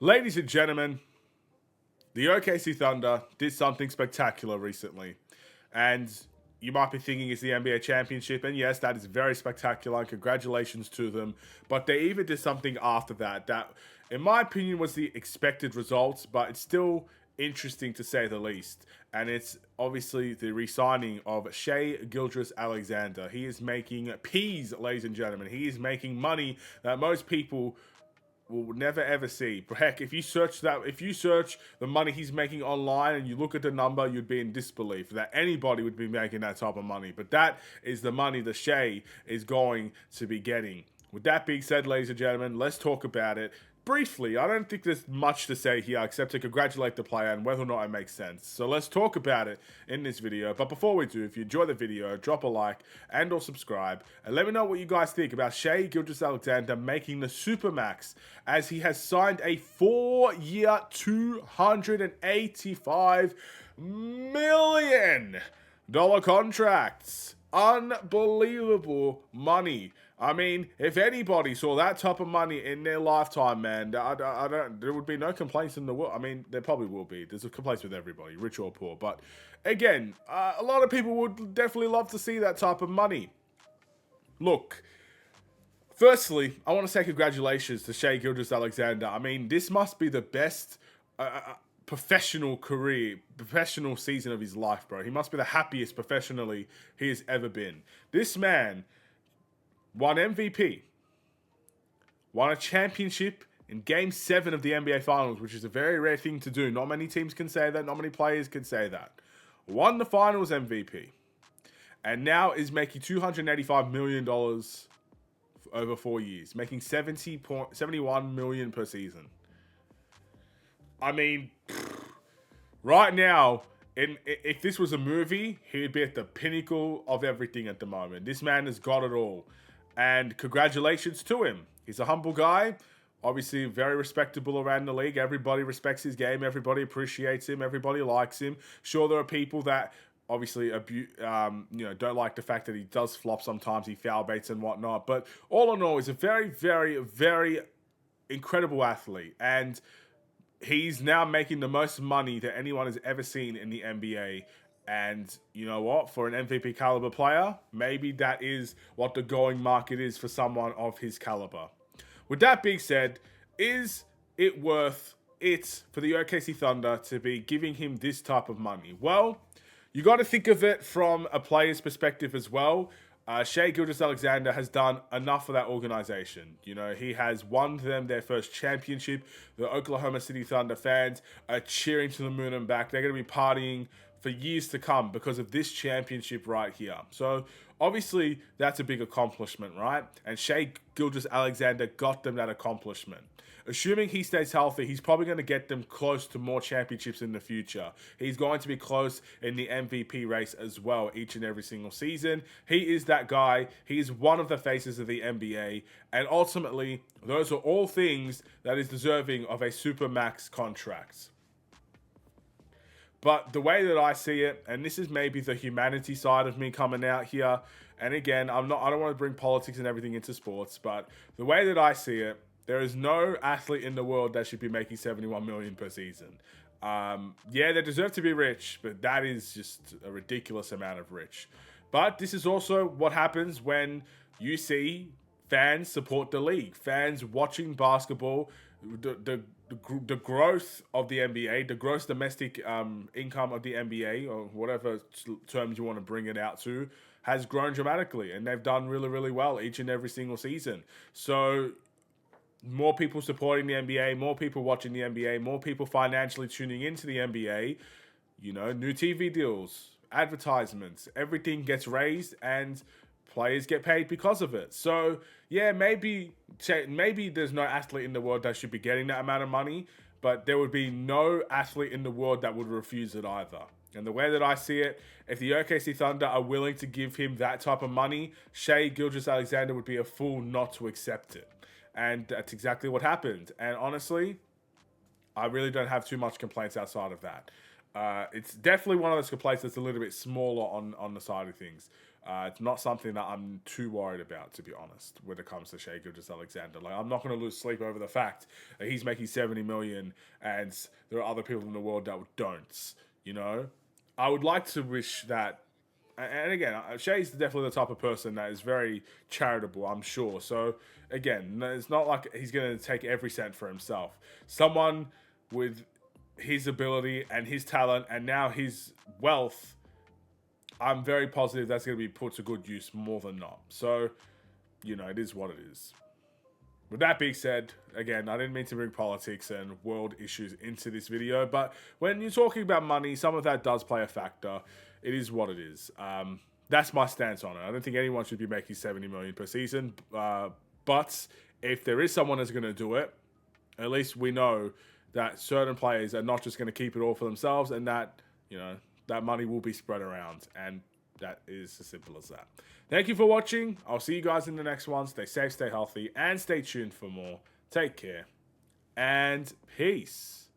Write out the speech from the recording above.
Ladies and gentlemen, the OKC Thunder did something spectacular recently. And you might be thinking it's the NBA championship, and yes, that is very spectacular, and congratulations to them. But they even did something after that, in my opinion, was the expected results, but it's still interesting to say the least. And it's obviously the re signing of Shai Gilgeous-Alexander. He is making peas, ladies and gentlemen. He is making money that most people will never ever see. Heck, if you search the money he's making online and you look at the number, you'd be in disbelief that anybody would be making that type of money. But that is the money the Shai is going to be getting. With that being said, ladies and gentlemen, let's talk about it. Briefly, I don't think there's much to say here except to congratulate the player and whether or not it makes sense. So let's talk about it in this video. But before we do, if you enjoy the video, drop a like and or subscribe. And let me know what you guys think about Shai Gilgeous-Alexander making the Supermax, as he has signed a 4-year, $285 million contracts. Unbelievable money. I mean, if anybody saw that type of money in their lifetime, man, there would be no complaints in the world. I mean, there probably will be. There's a complaints with everybody, rich or poor. But again, a lot of people would definitely love to see that type of money. Look, firstly, I want to say congratulations to Shai Gilgeous-Alexander. I mean, this must be the best professional season of his life, bro. He must be the happiest professionally he has ever been. This man won MVP, won a championship in Game 7 of the NBA Finals, which is a very rare thing to do. Not many teams can say that. Not many players can say that. Won the Finals MVP, and now is making $285 million over 4 years, making $71 million per season. I mean, right now, if this was a movie, he'd be at the pinnacle of everything at the moment. This man has got it all. And congratulations to him. He's a humble guy. Obviously, very respectable around the league. Everybody respects his game. Everybody appreciates him. Everybody likes him. Sure, there are people that obviously don't like the fact that he does flop sometimes. He foul baits and whatnot. But all in all, he's a very, very, very incredible athlete. And he's now making the most money that anyone has ever seen in the NBA. And you know what? For an MVP caliber player, maybe that is what the going market is for someone of his caliber. With that being said, is it worth it for the OKC Thunder to be giving him this type of money? Well, you got to think of it from a player's perspective as well. Shai Gilgeous-Alexander has done enough for that organization. You know, he has won them their first championship. The Oklahoma City Thunder fans are cheering to the moon and back. They're going to be partying for years to come because of this championship right here. So obviously that's a big accomplishment, right? And Shai Gilgeous-Alexander got them that accomplishment. Assuming he stays healthy, he's probably going to get them close to more championships in the future. He's going to be close in the MVP race as well each and every single season. He is that guy. He is one of the faces of the NBA. And ultimately, those are all things that is deserving of a Supermax contract. But the way that I see it, and this is maybe the humanity side of me coming out here, and again, I don't want to bring politics and everything into sports, but the way that I see it, there is no athlete in the world that should be making $71 million per season. Yeah, they deserve to be rich, but that is just a ridiculous amount of rich. But this is also what happens when you see fans support the league, fans watching basketball, the growth of the NBA, the gross domestic income of the NBA, or whatever terms you want to bring it out to, has grown dramatically, and they've done really, really well each and every single season. So more people supporting the NBA, more people watching the NBA, more people financially tuning into the NBA, you know, new TV deals, advertisements, everything gets raised and players get paid because of it. So yeah, maybe there's no athlete in the world that should be getting that amount of money, but there would be no athlete in the world that would refuse it either. And the way that I see it, if the OKC Thunder are willing to give him that type of money, Shai Gilgeous-Alexander would be a fool not to accept it. And that's exactly what happened. And honestly, I really don't have too much complaints outside of that. It's definitely one of those complaints that's a little bit smaller on the side of things. It's not something that I'm too worried about, to be honest, when it comes to Shai Gilgeous-Alexander. Like, I'm not going to lose sleep over the fact that he's making 70 million and there are other people in the world that don't, you know? I would like to wish that, and again, Shay's definitely the type of person that is very charitable, I'm sure. So, again, it's not like he's going to take every cent for himself. Someone with his ability and his talent and now his wealth, I'm very positive that's going to be put to good use more than not. So, you know, it is what it is. With that being said, again, I didn't mean to bring politics and world issues into this video, but when you're talking about money, some of that does play a factor. It is what it is. That's my stance on it. I don't think anyone should be making 70 million per season, but if there is someone that's going to do it, at least we know that certain players are not just going to keep it all for themselves, and that, you know, that money will be spread around, and that is as simple as that. Thank you for watching. I'll see you guys in the next one. Stay safe, stay healthy, and stay tuned for more. Take care, and peace.